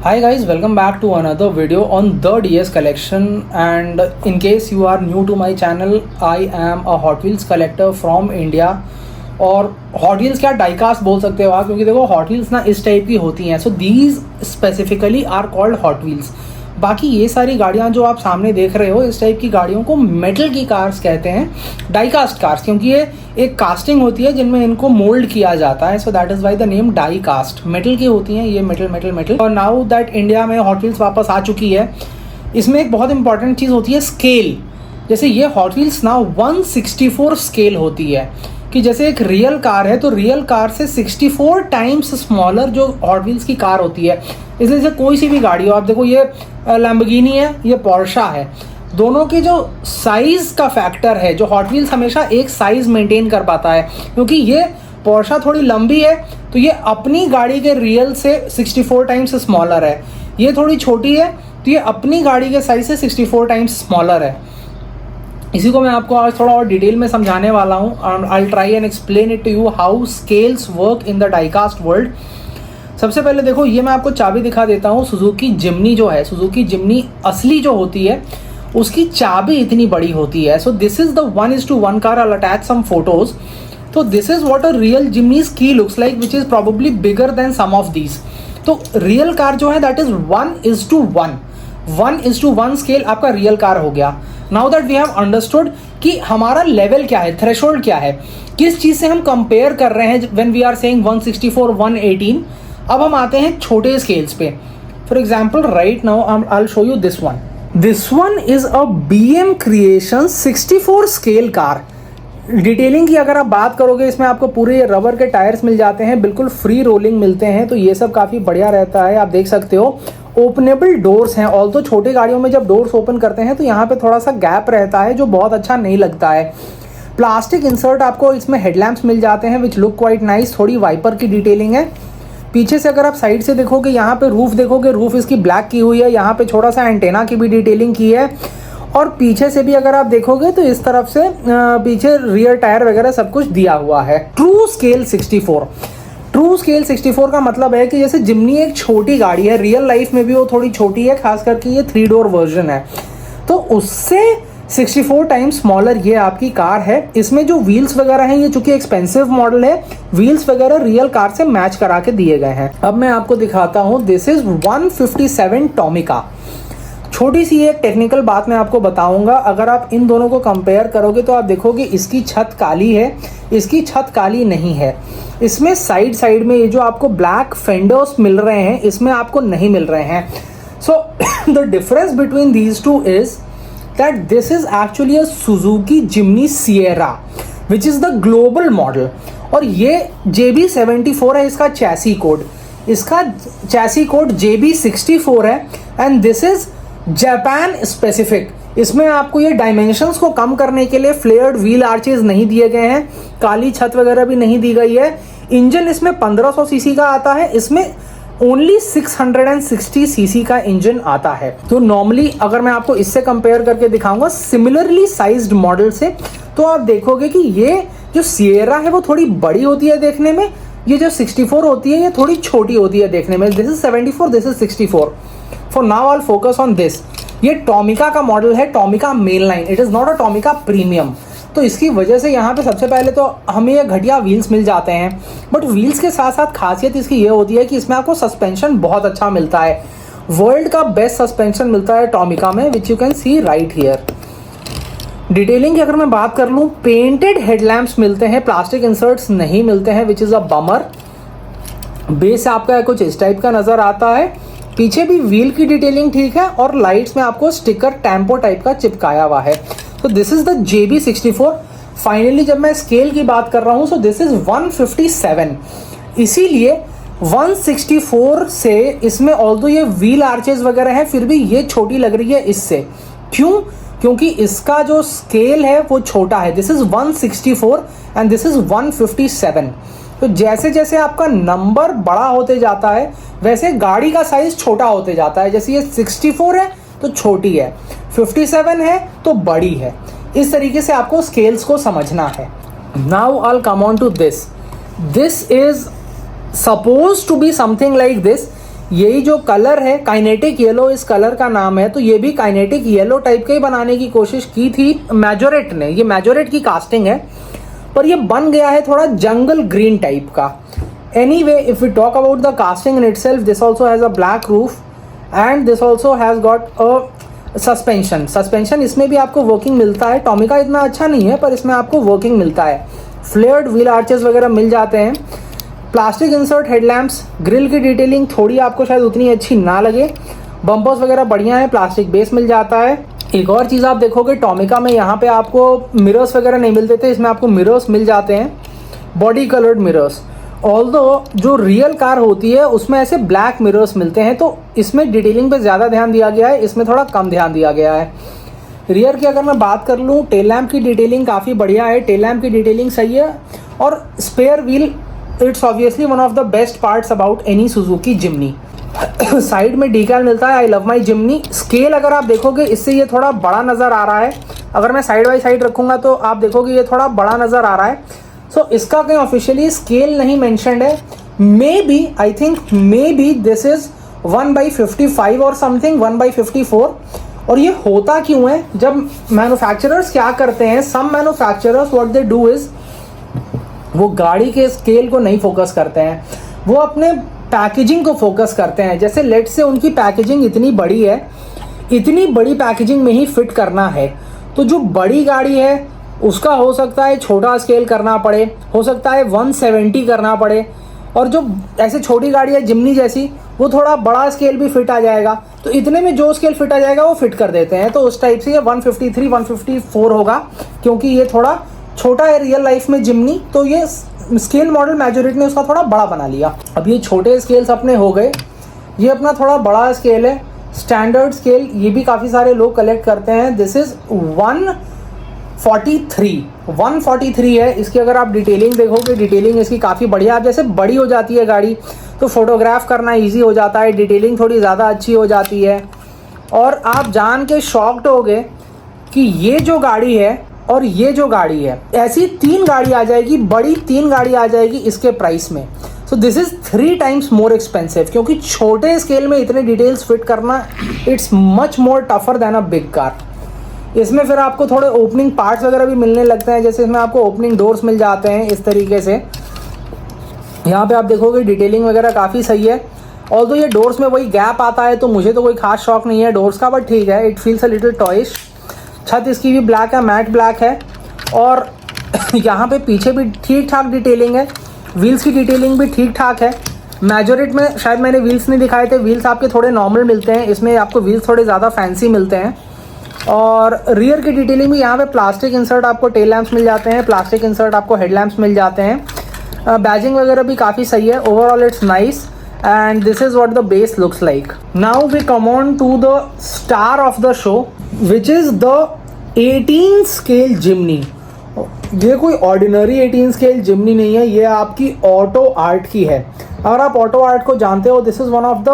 Hi guys, welcome back to another video on the DS collection, and in case you are new to my channel, I am a Hot Wheels collector from India. और Hot Wheels क्या diecast बोल सकते हो आप, क्योंकि देखो Hot Wheels ना इस टाइप की होती हैं. So these specifically are called Hot Wheels. बाकी ये सारी गाड़ियाँ जो आप सामने देख रहे हो, इस टाइप की गाड़ियों को मेटल की कार्स कहते हैं, डाइकास्ट कार्स, क्योंकि ये एक कास्टिंग होती है जिनमें इनको मोल्ड किया जाता है. So that is why the name die cast. Metal की होती हैं ये, मेटल मेटल मेटल. और नाउ दैट इंडिया में हॉट व्हील्स वापस आ चुकी है, इसमें एक बहुत इंपॉर्टेंट चीज़ होती है स्केल. जैसे ये हॉट व्हील्स ना 164 स्केल होती है, कि जैसे एक रियल कार है तो रियल कार से 64 टाइम्स स्मॉलर जो हॉट व्हील्स की कार होती है. इसलिए से कोई सी भी गाड़ी हो, आप देखो ये लैम्बोर्गिनी है, ये पोर्शा है, दोनों के जो साइज का फैक्टर है, जो हॉट व्हील्स हमेशा एक साइज मेंटेन कर पाता है, क्योंकि ये पोर्शा थोड़ी लंबी है तो ये अपनी गाड़ी के रियल से 64 टाइम्स स्मॉलर है. ये थोड़ी छोटी है तो ये अपनी गाड़ी के साइज से 64 टाइम्स स्मॉलर है. इसी को मैं आपको आज थोड़ा और डिटेल में समझाने वाला हूँ. I try and explain it to you how scales work in the diecast world. सबसे पहले देखो, ये मैं आपको चाबी दिखा देता हूँ. सुजुकी जिम्नी जो है, सुजुकी जिम्नी असली जो होती है उसकी चाबी इतनी बड़ी होती है. So this is the 1:1 car. I attach some photos. तो this is what a real Jimnys की looks like, which is probably bigger than some of these. तो रियल कार जो है दैट इज 1:1. 1:1 स्केल आपका रियल कार हो गया. Now that we have understood कि हमारा लेवल क्या है, थ्रेशोल्ड क्या है, किस चीज से हम कंपेयर कर रहे हैं व्हेन वी आर सेइंग 164, 118. अब हम आते हैं छोटे स्केल्स पे. For example right now I will show you this one. This one is a BM creation 64 scale car. Detailing की अगर आप बात करोगे, इसमें आपको पूरे रबर के टायर्स मिल जाते हैं, बिल्कुल फ्री रोलिंग मिलते हैं, तो ये सब काफ़ी बढ़िया रहता है. आप देख सकते हो ओपनेबल डोर्स हैं. ऑल तो छोटी गाड़ियों में जब डोर्स ओपन करते हैं तो यहाँ पे थोड़ा सा गैप रहता है जो बहुत अच्छा नहीं लगता है. प्लास्टिक इंसर्ट आपको इसमें हेडलैम्प्स मिल जाते हैं विच लुक क्वाइट नाइस. थोड़ी वाइपर की डिटेलिंग है. पीछे से अगर आप साइड से देखोगे, यहाँ पे रूफ देखोगे, रूफ इसकी ब्लैक की हुई है. यहाँ पे छोटा सा एंटेना की भी डिटेलिंग की है. और पीछे से भी अगर आप देखोगे तो इस तरफ से पीछे रियर टायर वगैरह सब कुछ दिया हुआ है. True scale 64. ट्रू स्केल 64 का मतलब है कि जैसे जिम्नी एक छोटी गाड़ी है, रियल लाइफ में भी वो थोड़ी छोटी है, खास करके ये 3 डोर वर्जन है, तो उससे 64 टाइम्स स्मॉलर ये आपकी कार है. इसमें जो व्हील्स वगैरह हैं, ये चूंकि एक्सपेंसिव मॉडल है, व्हील्स वगैरह रियल कार से मैच करा के दिए गए हैं. अब मैं आपको दिखाता हूँ. This is 157 टॉमिका. छोटी सी एक टेक्निकल बात मैं आपको बताऊंगा. अगर आप इन दोनों को कंपेयर करोगे तो आप देखोगे इसकी छत काली है, इसकी छत काली नहीं है. इसमें साइड साइड में ये जो आपको ब्लैक फेंडर्स मिल रहे हैं, इसमें आपको नहीं मिल रहे हैं. So the difference between these two is that this is actually a Suzuki Jimny Sierra which is the global model, और ये JB74 है इसका चैसी कोड. इसका चैसी कोड JB64 है and this is Japan specific. इसमें आपको ये dimensions को कम करने के लिए फ्लेयर्ड व्हील आर्चेज नहीं दिए गए हैं, काली छत वगैरह भी नहीं दी गई है. इंजन इसमें 1500 सीसी का आता है, इसमें ओनली 660 सीसी का इंजन आता है. तो नॉर्मली अगर मैं आपको इससे कंपेयर करके दिखाऊंगा सिमिलरली साइज्ड मॉडल से, तो आप देखोगे कि ये जो सिएरा है वो थोड़ी बड़ी होती है देखने में, ये जो 64 होती है ये थोड़ी छोटी होती है देखने में. This is 74, this is 64. For now I focus on this. ये टॉमिका का मॉडल है, Tomica main line. It is not a Tomica premium. तो इसकी वजह से यहाँ पे सबसे पहले तो हमें ये घटिया व्हील्स मिल जाते हैं, बट व्हील्स के साथ साथ खासियत इसकी ये होती है कि इसमें आपको सस्पेंशन बहुत अच्छा मिलता है. वर्ल्ड का बेस्ट सस्पेंशन मिलता है टॉमिका में, which you can see right here. Detailing की अगर मैं बात कर लूँ, पेंटेड हेडलैम्प्स मिलते हैं, प्लास्टिक इंसर्ट्स नहीं मिलते हैं, which is a bummer. Base आपका कुछ इस टाइप का नज़र आता है. पीछे भी व्हील की डिटेलिंग ठीक है, और लाइट्स में आपको स्टिकर टेम्पो टाइप का चिपकाया हुआ है. तो this is the JB64. Finally जब मैं स्केल की बात कर रहा हूँ, सो दिस इज 157. इसीलिए 164 से इसमें ऑल्दो ये व्हील आर्चेज वगैरह है, फिर भी ये छोटी लग रही है इससे. क्यों? क्योंकि इसका जो स्केल है वो छोटा है. This is 164 and this is 157. तो जैसे जैसे आपका नंबर बड़ा होते जाता है वैसे गाड़ी का साइज छोटा होते जाता है. जैसे ये 64 है तो छोटी है, 57 है तो बड़ी है. इस तरीके से आपको स्केल्स को समझना है. Now I will come on to this. This is suppose to be something like this. यही जो कलर है काइनेटिक येलो, इस कलर का नाम है, तो ये भी काइनेटिक येलो टाइप के ही बनाने की कोशिश की थी मैजोरेट ने। ये मैजोरेट की कास्टिंग है पर ये बन गया है थोड़ा जंगल ग्रीन टाइप का। Anyway, if we talk about the casting in itself, this also has a black roof and this also has got a suspension इसमें भी आपको वर्किंग मिलता है। टॉमिका इतना अच्छा नहीं है पर इसमें आपको वर्किंग मिलता है। फ्लेयर्ड व्हील आर्चेस वगैरह मिल जाते हैं। प्लास्टिक इंसर्ट हेडलैम्प्स, ग्रिल की डिटेलिंग थोड़ी आपको शायद उतनी अच्छी ना लगे। बम्पर्स वगैरह बढ़िया है, प्लास्टिक बेस मिल जाता है। एक और चीज़ आप देखोगे टॉमिका में, यहाँ पे आपको मिरर्स वगैरह नहीं मिलते थे, इसमें आपको मिरर्स मिल जाते हैं, बॉडी कलर्ड मिरर्स। ऑल्दो जो रियल कार होती है उसमें ऐसे ब्लैक मिरर्स मिलते हैं, तो इसमें डिटेलिंग पे ज़्यादा ध्यान दिया गया है, इसमें थोड़ा कम ध्यान दिया गया है। रियर की अगर मैं बात कर लूँ, टेल लैम्प की डिटेलिंग काफ़ी बढ़िया है, टेल लैम्प की डिटेलिंग सही है। और spare wheel, it's obviously one of the best parts about any Suzuki Jimny. Side में डीकैल मिलता है, I love my Jimny. Scale अगर आप देखोगे इससे ये थोड़ा बड़ा नज़र आ रहा है, अगर मैं साइड बाई साइड रखूँगा तो आप देखोगे ये थोड़ा बड़ा नज़र आ रहा है। सो इसका कहीं ऑफिशियली स्केल नहीं मेंशन्ड है। May be, I think may be this is 1/55 और समथिंग, 1/54। और ये होता क्यों है? जब मैन्युफैक्चरर्स क्या करते हैं, some manufacturers what they do is, वो गाड़ी के स्केल को नहीं फोकस करते हैं, वो अपने पैकेजिंग को फोकस करते हैं। जैसे लेट से उनकी पैकेजिंग इतनी बड़ी है, इतनी बड़ी पैकेजिंग में ही फिट करना है, तो जो बड़ी गाड़ी है उसका हो सकता है छोटा स्केल करना पड़े, हो सकता है 170 करना पड़े, और जो ऐसे छोटी गाड़ी है जिम्नी जैसी, वो थोड़ा बड़ा स्केल भी फिट आ जाएगा, तो इतने में जो स्केल फिट आ जाएगा वो फिट कर देते हैं। तो उस टाइप से ये 153 154 होगा, क्योंकि ये थोड़ा छोटा है रियल लाइफ में जिम्नी, तो ये स्केल मॉडल मैजोरिट ने उसका थोड़ा बड़ा बना लिया। अब ये छोटे स्केल्स अपने हो गए, ये अपना थोड़ा बड़ा स्केल है, स्टैंडर्ड स्केल, ये भी काफ़ी सारे लोग कलेक्ट करते हैं। दिस इज़ 143 है। इसकी अगर आप डिटेलिंग देखोगे, डिटेलिंग इसकी काफ़ी बढ़िया। आप जैसे बड़ी हो जाती है गाड़ी तो फोटोग्राफ करना इजी हो जाता है, डिटेलिंग थोड़ी ज़्यादा अच्छी हो जाती है। और आप जान के शॉक्ड होगे कि ये जो गाड़ी है और ये जो गाड़ी है, ऐसी 3 गाड़ी आ जाएगी, बड़ी 3 गाड़ी आ जाएगी इसके प्राइस में। सो this is 3 times more expensive, क्योंकि छोटे स्केल में इतने डिटेल्स फिट करना, it's much more tougher than a big car. इसमें फिर आपको थोड़े ओपनिंग पार्ट्स वगैरह भी मिलने लगते हैं, जैसे इसमें आपको ओपनिंग डोर्स मिल जाते हैं इस तरीके से। यहाँ पे आप देखोगे डिटेलिंग वगैरह काफ़ी सही है। ऑल्दो ये डोर्स में वही गैप आता है, तो मुझे तो कोई खास शौक नहीं है डोर्स का, बट ठीक है, इट फील्स अ लिटिल टॉयिश। छत इसकी भी ब्लैक है, मैट ब्लैक है। और यहाँ पे पीछे भी ठीक ठाक डिटेलिंग है, व्हील्स की डिटेलिंग भी ठीक ठाक है। मैजोरिट में शायद मैंने व्हील्स नहीं दिखाए थे, व्हील्स आपके थोड़े नॉर्मल मिलते हैं, इसमें आपको व्हील्स थोड़े ज़्यादा फैंसी मिलते हैं। और रियर की डिटेलिंग भी यहाँ पे प्लास्टिक इंसर्ट आपको टेल लैम्प्स मिल जाते हैं, प्लास्टिक इंसर्ट आपको हेड लैम्प्स मिल जाते हैं। बैजिंग वगैरह भी काफ़ी सही है। Overall it's nice and this is what the base looks like. Now we come on to the star of the show, which is the 18 scale Jimny. ये कोई ऑर्डिनरी 18 स्केल जिम्नी नहीं है, ये आपकी ऑटो आर्ट की है। अगर आप ऑटो आर्ट को जानते हो, this is one of the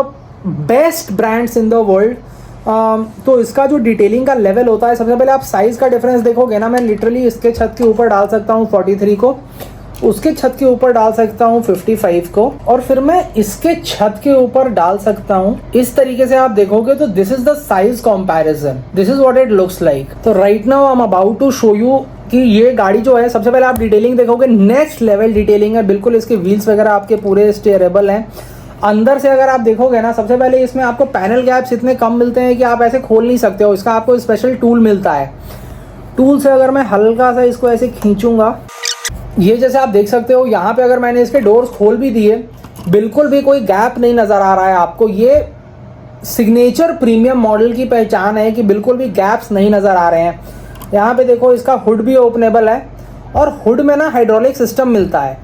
best brands in the world. तो इसका जो डिटेलिंग का लेवल होता है, सबसे पहले आप साइज़ का डिफरेंस देखोगे ना, मैं लिटरली इसके छत के ऊपर डाल सकता हूँ 43 को, उसके छत के ऊपर डाल सकता हूँ 55 को, और फिर मैं इसके छत के ऊपर डाल सकता हूँ। इस तरीके से आप देखोगे तो this is the size comparison, this is what it looks like. तो right now I am about to show you कि ये गाड़ी जो है, सबसे पहले आप डिटेलिंग देखोगे, नेक्स्ट लेवल डिटेलिंग है बिल्कुल। इसके व्हील्स वगैरह आपके पूरे स्टेयरेबल हैं। अंदर से अगर आप देखोगे ना, सबसे पहले इसमें आपको पैनल गैप्स इतने कम मिलते हैं कि आप ऐसे खोल नहीं सकते हो। इसका आपको स्पेशल टूल मिलता है। टूल से अगर मैं हल्का सा इसको ऐसे खींचूंगा, ये जैसे आप देख सकते हो, यहाँ पे अगर मैंने इसके डोर्स खोल भी दिए, बिल्कुल भी कोई गैप नहीं नज़र आ रहा है आपको। ये सिग्नेचर प्रीमियम मॉडल की पहचान है कि बिल्कुल भी गैप्स नहीं नज़र आ रहे हैं। यहाँ पे देखो, इसका हुड भी ओपनेबल है, और हुड में ना हाइड्रोलिक सिस्टम मिलता है।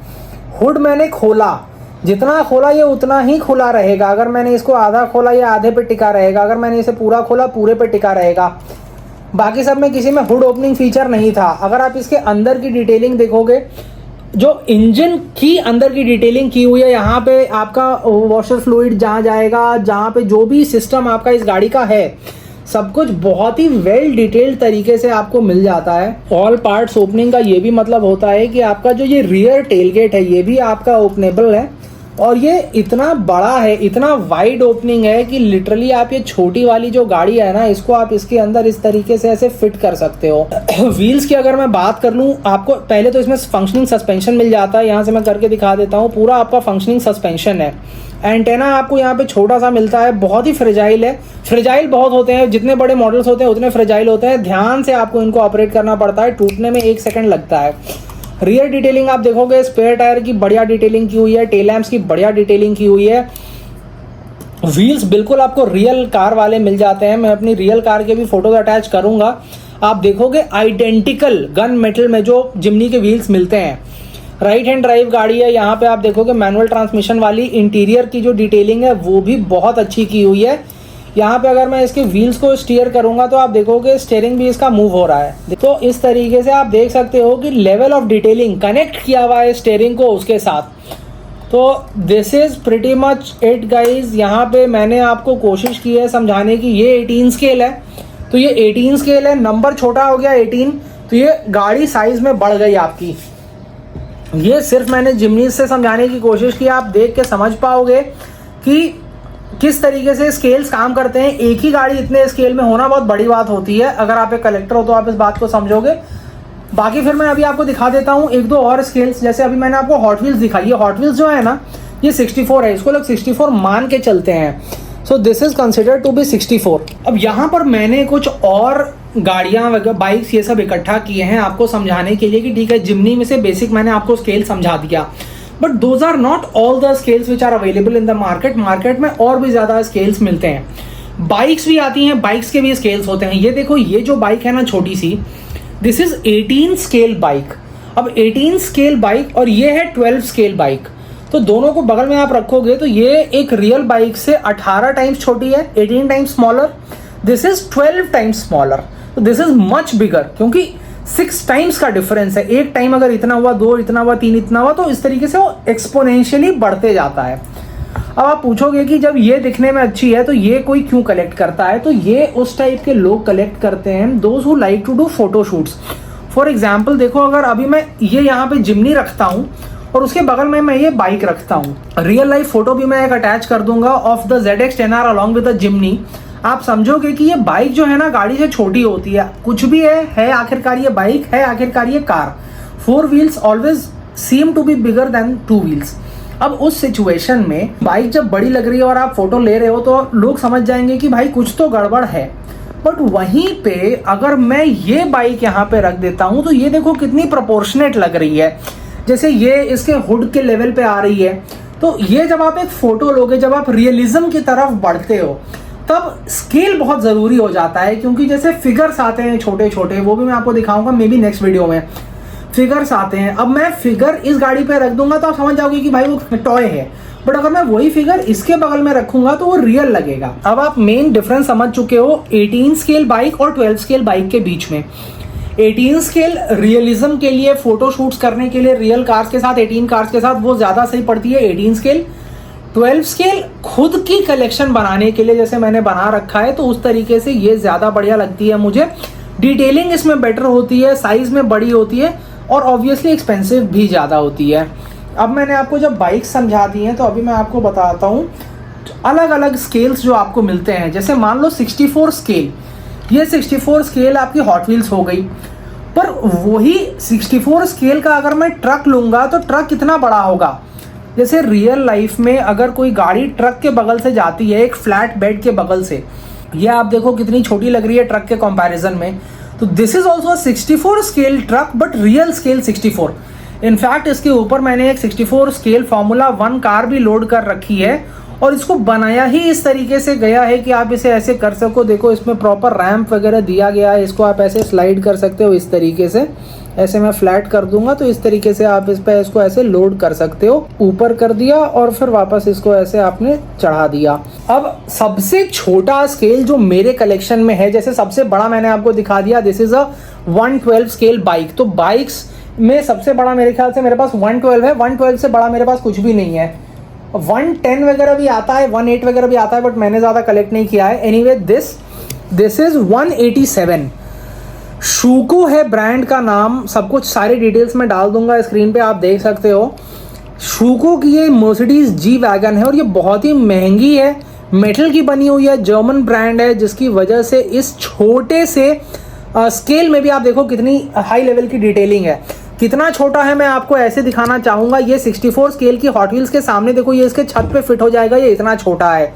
हुड मैंने खोला, जितना खोला ये उतना ही खुला रहेगा। अगर मैंने इसको आधा खोला, ये आधे पे टिका रहेगा। अगर मैंने इसे पूरा खोला, पूरे पे टिका रहेगा। बाकी सब में किसी में हुड ओपनिंग फीचर नहीं था। अगर आप इसके अंदर की डिटेलिंग देखोगे, जो इंजन की अंदर की डिटेलिंग की हुई है, यहाँ पे आपका वॉशर फ्लूइड जहाँ जाएगा, जहाँ पे जो भी सिस्टम आपका इस गाड़ी का है, सब कुछ बहुत ही वेल डिटेल्ड तरीके से आपको मिल जाता है। ऑल पार्ट्स ओपनिंग का ये भी मतलब होता है कि आपका जो ये रियर टेलगेट है, ये भी आपका ओपनेबल है। और ये इतना बड़ा है, इतना वाइड ओपनिंग है कि लिटरली आप ये छोटी वाली जो गाड़ी है ना, इसको आप इसके अंदर इस तरीके से ऐसे फिट कर सकते हो। व्हील्स की अगर मैं बात कर लूँ, आपको पहले तो इसमें फंक्शनिंग सस्पेंशन मिल जाता है। यहाँ से मैं करके दिखा देता हूँ, पूरा आपका फंक्शनिंग सस्पेंशन है। एंटेना आपको यहाँ पे छोटा सा मिलता है, बहुत ही फ्रेजाइल है। फ्रेजाइल बहुत होते हैं, जितने बड़े मॉडल्स होते हैं उतने फ्रेजाइल होते हैं। ध्यान से आपको इनको ऑपरेट करना पड़ता है, टूटने में 1 सेकंड लगता है। रियर डिटेलिंग आप देखोगे, स्पेयर टायर की बढ़िया डिटेलिंग की हुई है, टेल लैंप्स की बढ़िया डिटेलिंग की हुई है। व्हील्स बिल्कुल आपको रियल कार वाले मिल जाते हैं। मैं अपनी रियल कार के भी फोटोज अटैच करूंगा। आप देखोगे आइडेंटिकल गन मेटल में जो जिमनी के व्हील्स मिलते हैं। राइट हैंड ड्राइव गाड़ी है। यहाँ पे आप देखोगे मैनुअल ट्रांसमिशन वाली। इंटीरियर की जो डिटेलिंग है वो भी बहुत अच्छी की हुई है। यहाँ पे अगर मैं इसके व्हील्स को स्टीयर करूंगा तो आप देखोगे स्टीयरिंग भी इसका मूव हो रहा है। तो इस तरीके से आप देख सकते हो कि लेवल ऑफ डिटेलिंग कनेक्ट किया हुआ है स्टीयरिंग को उसके साथ। तो this is pretty much it guys. यहाँ पे मैंने आपको कोशिश की है समझाने की। ये 18 स्केल है, तो ये 18 स्केल है। नंबर छोटा हो गया 18, तो ये गाड़ी साइज में बढ़ गई आपकी। ये सिर्फ मैंने जिमनी से समझाने की कोशिश की। आप देख के समझ पाओगे कि किस तरीके से स्केल्स काम करते हैं। एक ही गाड़ी इतने स्केल में होना बहुत बड़ी बात होती है। अगर आप एक कलेक्टर हो तो आप इस बात को समझोगे। बाकी फिर मैं अभी आपको दिखा देता हूँ 1-2 और स्केल्स। जैसे अभी मैंने आपको हॉट व्हील्स दिखाई है। हॉट व्हील्स जो है ना, ये 64 है, इसको लोग 64 मान के चलते हैं। So this is considered to be 64। अब यहाँ पर मैंने कुछ और गाड़ियाँ वगैरह, बाइक्स, ये सब इकट्ठा किए हैं आपको समझाने के लिए कि ठीक है, जिमनी में से बेसिक मैंने आपको स्केल समझा दिया। But those are not all the scales which are available in the market. Market में और भी ज़्यादा स्केल्स मिलते हैं। बाइक्स भी आती हैं, बाइक्स के भी स्केल्स होते हैं। ये देखो, ये जो बाइक है ना छोटी सी, दिस इज 18 स्केल बाइक। अब 18 स्केल बाइक और ये है 12 स्केल बाइक, तो दोनों को बगल में आप रखोगे तो ये एक रियल बाइक से 18 टाइम्स छोटी है, 18 times smaller. This is 12 times smaller, तो दिस इज मच बिगर, क्योंकि 6 टाइम्स का डिफरेंस है। एक टाइम अगर इतना हुआ, 2 इतना हुआ, 3 इतना हुआ, तो इस तरीके से वो एक्सपोनेंशियली बढ़ते जाता है। अब आप पूछोगे कि जब ये दिखने में अच्छी है तो ये कोई क्यों कलेक्ट करता है? तो ये उस टाइप के लोग कलेक्ट करते हैं, those who like to do photo shoots. For example देखो, अगर अभी मैं ये यहाँ पे जिमनी रखता हूँ और उसके बगल में मैं ये बाइक रखता हूँ, रियल लाइफ फोटो भी मैं एक अटैच कर दूंगा of the ZX 10R along with the Jimny. आप समझोगे कि ये बाइक जो है ना गाड़ी से छोटी होती है। कुछ भी है आखिरकार ये बाइक है, आखिरकार ये car. 4 wheels always seem to be bigger than 2 wheels. अब उस सिचुएशन में बाइक जब बड़ी लग रही है और आप फोटो ले रहे हो तो लोग समझ जाएंगे कि भाई कुछ तो गड़बड़ है। बट वहीं पे अगर मैं ये बाइक यहाँ पे रख देता हूँ तो ये देखो कितनी प्रोपोर्शनेट लग रही है, जैसे ये इसके हुड के लेवल पे आ रही है। तो ये जब आप एक फोटो लोगे, जब आप रियलिज्म की तरफ बढ़ते हो, तब स्केल बहुत ज़रूरी हो जाता है। क्योंकि जैसे फिगर्स आते हैं छोटे छोटे, वो भी मैं आपको दिखाऊंगा मे बी नेक्स्ट वीडियो में। फिगर्स आते हैं, अब मैं फिगर इस गाड़ी पे रख दूंगा तो आप समझ जाओगे कि भाई वो टॉय है। बट अगर मैं वही फिगर इसके बगल में रखूंगा तो वो रियल लगेगा। अब आप मेन डिफरेंस समझ चुके हो 18 स्केल बाइक और 12 स्केल बाइक के बीच में। 18 स्केल रियलिज्म के लिए, फोटो शूट्स करने के लिए, रियल कार्स के साथ, 18 कार्स के साथ वो ज़्यादा सही पड़ती है 18 स्केल। 12 स्केल खुद की कलेक्शन बनाने के लिए, जैसे मैंने बना रखा है, तो उस तरीके से ये ज़्यादा बढ़िया लगती है मुझे। डिटेलिंग इसमें बेटर होती है, साइज़ में बड़ी होती है और ऑब्वियसली एक्सपेंसिव भी ज़्यादा होती है। अब मैंने आपको जब बाइक समझा दी हैं तो अभी मैं आपको बताता हूँ अलग अलग स्केल्स जो आपको मिलते हैं। जैसे मान लो 64 स्केल, ये 64 स्केल आपकी हॉट व्हील्स हो गई। पर वही 64 स्केल का अगर मैं ट्रक लूँगा तो ट्रक कितना बड़ा होगा। जैसे रियल लाइफ में अगर कोई गाड़ी ट्रक के बगल से जाती है, एक फ्लैट बेड के बगल से, ये आप देखो कितनी छोटी लग रही है ट्रक के कंपैरिजन में। तो this is also 64 scale truck, but real scale 64। In fact इसके ऊपर मैंने एक 64 स्केल Formula 1 कार भी लोड कर रखी है और इसको बनाया ही इस तरीके से गया है कि आप इसे ऐसे कर सको। देखो इसमें प्रॉपर रैंप वगैरह दिया गया है, इसको आप ऐसे स्लाइड कर सकते हो इस तरीके से। ऐसे मैं फ्लैट कर दूंगा तो इस तरीके से आप इस पे इसको ऐसे लोड कर सकते हो। ऊपर कर दिया और फिर वापस इसको ऐसे आपने चढ़ा दिया। अब सबसे छोटा स्केल जो मेरे कलेक्शन में है, जैसे सबसे बड़ा मैंने आपको दिखा दिया, this is a 112 scale bike. तो बाइक्स में सबसे बड़ा मेरे ख्याल से मेरे पास 112 है। 112 से बड़ा मेरे पास कुछ भी नहीं है। 110 वगैरह भी आता है, 18 वगैरह भी आता है, बट मैंने ज़्यादा कलेक्ट नहीं किया है। Anyway this is 187। शूको है ब्रांड का नाम। सब कुछ सारी डिटेल्स मैं डाल दूंगा स्क्रीन पे, आप देख सकते हो। शूको की ये मर्सिडीज जी वैगन है और ये बहुत ही महंगी है, मेटल की बनी हुई है, जर्मन ब्रांड है, जिसकी वजह से इस छोटे से स्केल में भी आप देखो कितनी हाई लेवल की डिटेलिंग है। कितना छोटा है मैं आपको ऐसे दिखाना चाहूँगा, ये 64 स्केल की हॉट व्हील्स के सामने देखो ये इसके छत पे फिट हो जाएगा, ये इतना छोटा है।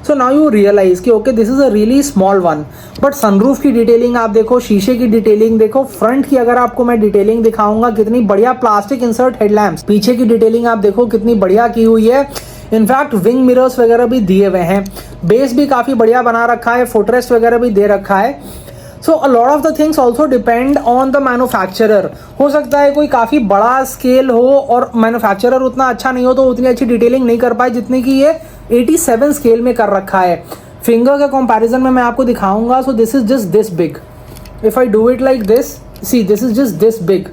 सो नाउ यू रियलाइज कि okay this is a really small one. But sunroof की डिटेलिंग आप देखो, शीशे की डिटेलिंग देखो, फ्रंट की अगर आपको मैं डिटेलिंग दिखाऊंगा कितनी बढ़िया प्लास्टिक इंसर्ट हेडलैम्प्स, पीछे की डिटेलिंग आप देखो कितनी बढ़िया की हुई है। इनफैक्ट विंग मिरर्स वगैरह भी दिए हुए हैं, बेस भी काफ़ी बढ़िया बना रखा है, फुटरेस्ट वगैरह भी दे रखा है। So a lot of the things also depend on the manufacturer. हो सकता है कोई काफ़ी बड़ा स्केल हो और मैन्युफैक्चरर उतना अच्छा नहीं हो तो उतनी अच्छी डिटेलिंग नहीं कर पाए जितनी कि ये 87 स्केल में कर रखा है। फिंगर के कंपैरिजन में मैं आपको दिखाऊंगा। सो this is just this big, if I do it like this, see this is just this big.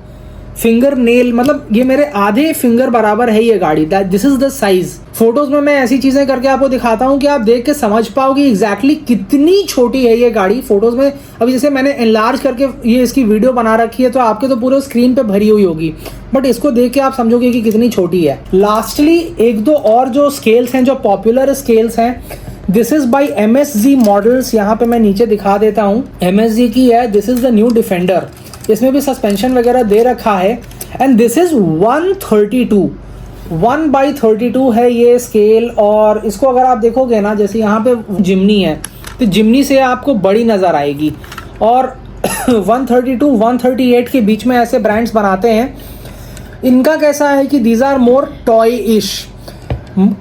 Finger nail मतलब ये मेरे आधे फिंगर बराबर है ये गाड़ी, that this is the size. Photos में मैं ऐसी चीजें करके आपको दिखाता हूँ कि आप देख के समझ पाओगे एग्जैक्टली कितनी छोटी है ये गाड़ी। फोटोज में अभी जैसे मैंने एनलार्ज करके ये इसकी वीडियो बना रखी है तो आपके तो पूरे स्क्रीन पे भरी हुई होगी, बट इसको देख के आप समझोगे कि कितनी छोटी है। लास्टली एक दो और जो स्केल्स हैं, जो पॉपुलर स्केल्स हैं, this is by MSG models. यहाँ पे मैं नीचे दिखा देता हूँ, MSG की है। This is the new defender, इसमें भी सस्पेंशन वगैरह दे रखा है। एंड दिस इज 132 1/32 है ये स्केल। और इसको अगर आप देखोगे ना, जैसे यहाँ पे जिमनी है तो जिमनी से आपको बड़ी नज़र आएगी। और 132 138 के बीच में ऐसे ब्रांड्स बनाते हैं। इनका कैसा है कि दीज आर मोर टॉय इश,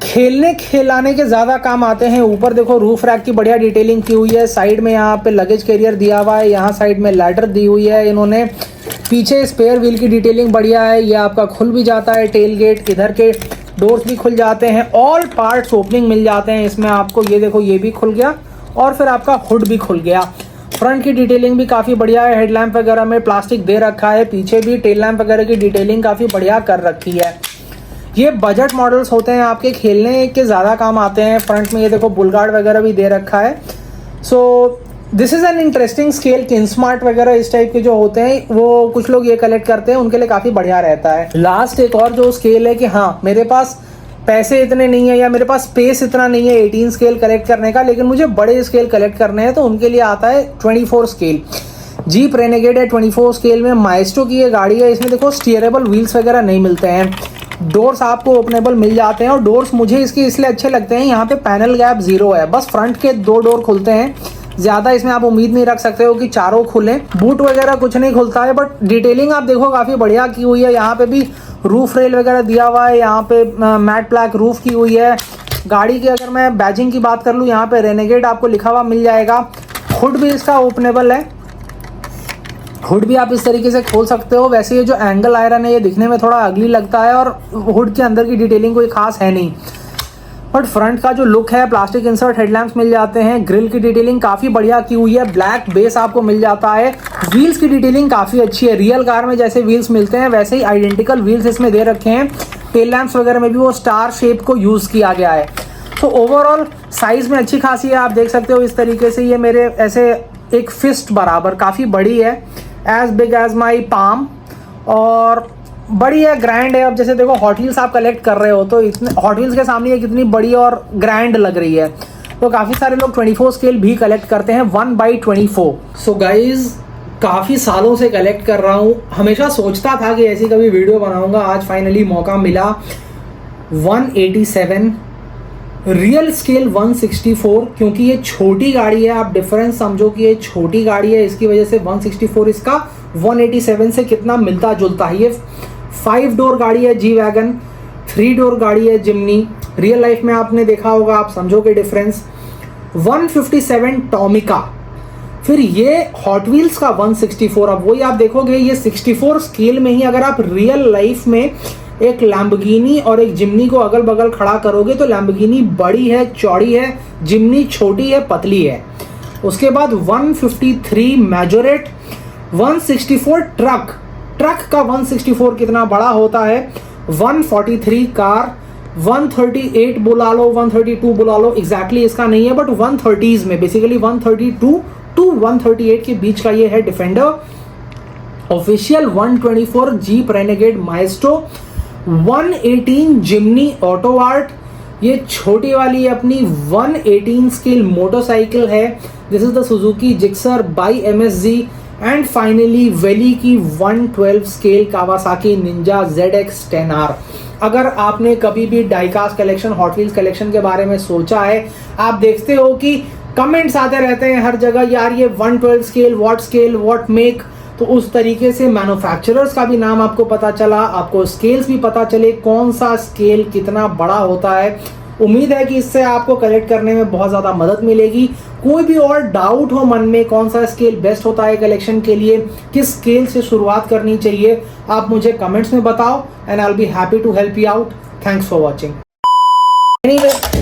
खेलने खिलाने के ज़्यादा काम आते हैं। ऊपर देखो रूफ रैक की बढ़िया डिटेलिंग की हुई है, साइड में यहाँ पे लगेज कैरियर दिया हुआ है, यहाँ साइड में लैडर दी हुई है इन्होंने। पीछे स्पेयर व्हील की डिटेलिंग बढ़िया है, ये आपका खुल भी जाता है टेल गेट, इधर के डोर्स भी खुल जाते हैं, ऑल पार्ट्स ओपनिंग मिल जाते हैं इसमें आपको। ये देखो ये भी खुल गया और फिर आपका हुड भी खुल गया। फ्रंट की डिटेलिंग भी काफ़ी बढ़िया है, हेडलैम्प वगैरह में प्लास्टिक दे रखा है, पीछे भी टेल लैम्प वगैरह की डिटेलिंग काफ़ी बढ़िया कर रखी है। ये बजट मॉडल्स होते हैं, आपके खेलने के ज़्यादा काम आते हैं। फ्रंट में ये देखो बुलगार्ड वगैरह भी दे रखा है। So this is an interesting scale. Kinsmart वगैरह इस टाइप के जो होते हैं वो कुछ लोग ये कलेक्ट करते हैं, उनके लिए काफ़ी बढ़िया रहता है। लास्ट एक और जो स्केल है कि हाँ मेरे पास पैसे इतने नहीं है या मेरे पास स्पेस इतना नहीं है 18 स्केल कलेक्ट करने का, लेकिन मुझे बड़े स्केल कलेक्ट करने हैं, तो उनके लिए आता है 24 स्केल। जीप रेनेगेड है 24 स्केल में, माइस्ट्रो की ये गाड़ी है। इसमें देखो स्टीयरेबल व्हील्स वगैरह नहीं मिलते हैं, डोर्स आपको ओपनेबल मिल जाते हैं। और डोर्स मुझे इसके इसलिए अच्छे लगते हैं, यहाँ पे पैनल गैप 0 है, बस फ्रंट के 2 डोर खुलते हैं, ज़्यादा इसमें आप उम्मीद नहीं रख सकते हो कि चारों खुलें। बूट वगैरह कुछ नहीं खुलता है, बट डिटेलिंग आप देखो काफ़ी बढ़िया की हुई है। यहाँ पे भी रूफ रेल वगैरह दिया हुआ है, यहाँ पे मैट ब्लैक रूफ की हुई है। गाड़ी की अगर मैं बैजिंग की बात कर लूँ, यहाँ पे रेनेगेड आपको लिखा हुआ मिल जाएगा। हुड भी इसका ओपनेबल है, हुड भी आप इस तरीके से खोल सकते हो। वैसे ये जो एंगल आयरन है ये दिखने में थोड़ा अगली लगता है और हुड के अंदर की डिटेलिंग कोई खास है नहीं, बट फ्रंट का जो लुक है, प्लास्टिक इंसर्ट हेडलैम्प्स मिल जाते हैं, ग्रिल की डिटेलिंग काफ़ी बढ़िया की हुई है, ब्लैक बेस आपको मिल जाता है। व्हील्स की डिटेलिंग काफ़ी अच्छी है, रियल कार में जैसे व्हील्स मिलते हैं वैसे ही आइडेंटिकल व्हील्स इसमें दे रखे हैं। टेल लैम्प्स वगैरह में भी वो स्टार शेप को यूज़ किया गया है। तो ओवरऑल साइज़ में अच्छी खासी है, आप देख सकते हो इस तरीके से। ये मेरे ऐसे एक फिस्ट बराबर काफ़ी बड़ी है, as big as my palm, और बड़ी है, ग्रैंड है। अब जैसे देखो हॉट व्हील्स आप कलेक्ट कर रहे हो तो इतने हॉट व्हील्स के सामने ये कितनी बड़ी और ग्रैंड लग रही है। तो काफ़ी सारे लोग 24 स्केल भी कलेक्ट करते हैं 1/24। सो गाइज काफ़ी सालों से कलेक्ट कर रहा हूँ, हमेशा सोचता था कि ऐसी कभी वीडियो बनाऊंगा, आज फाइनली मौका मिला। 187 रियल स्केल 164, क्योंकि ये छोटी गाड़ी है, आप डिफरेंस समझो कि ये छोटी गाड़ी है, इसकी वजह से 164 इसका 187 से कितना मिलता जुलता है। ये 5 डोर गाड़ी है जी वैगन, 3 डोर गाड़ी है जिमनी। रियल लाइफ में आपने देखा होगा, आप समझोगे डिफरेंस। 157 टॉमिका, फिर ये हॉट व्हील्स का 164। अब वही आप देखोगे ये 64 स्केल में ही अगर आप रियल लाइफ में एक लैम्बोर्गिनी और एक जिमनी को अगल बगल खड़ा करोगे तो लैम्बोर्गिनी बड़ी है, चौड़ी है, जिमनी छोटी है, पतली है। उसके बाद 153 मैजोरेट, 164 ट्रक का 164 कितना बड़ा होता है, 143 कार, 138 बुला लो, 132 बुला लो, एग्जैक्टली इसका नहीं है, बट 130s में बेसिकली 132 टू 138 के बीच का ये है defender. Official 124 jeep renegade maestro, 118 जिमनी ऑटो आर्ट, ये छोटी वाली अपनी 118 स्केल मोटरसाइकिल है। This is the Suzuki Gixxer by MSG। And finally valley की 112 स्केल कावासाकी निंजा ZX-10R। अगर आपने कभी भी diecast collection, hot wheels collection के बारे में सोचा है, आप देखते हो कि कमेंट्स आते रहते हैं हर जगह, यार ये 112 स्केल, व्हाट मेक। तो उस तरीके से मैन्युफैक्चरर्स का भी नाम आपको पता चला, आपको स्केल्स भी पता चले, कौन सा स्केल कितना बड़ा होता है। उम्मीद है कि इससे आपको कलेक्ट करने में बहुत ज़्यादा मदद मिलेगी। कोई भी और डाउट हो मन में कौन सा स्केल बेस्ट होता है कलेक्शन के लिए, किस स्केल से शुरुआत करनी चाहिए, आप मुझे कमेंट्स में बताओ and I will be happy to help you out. Thanks for watching. Anyway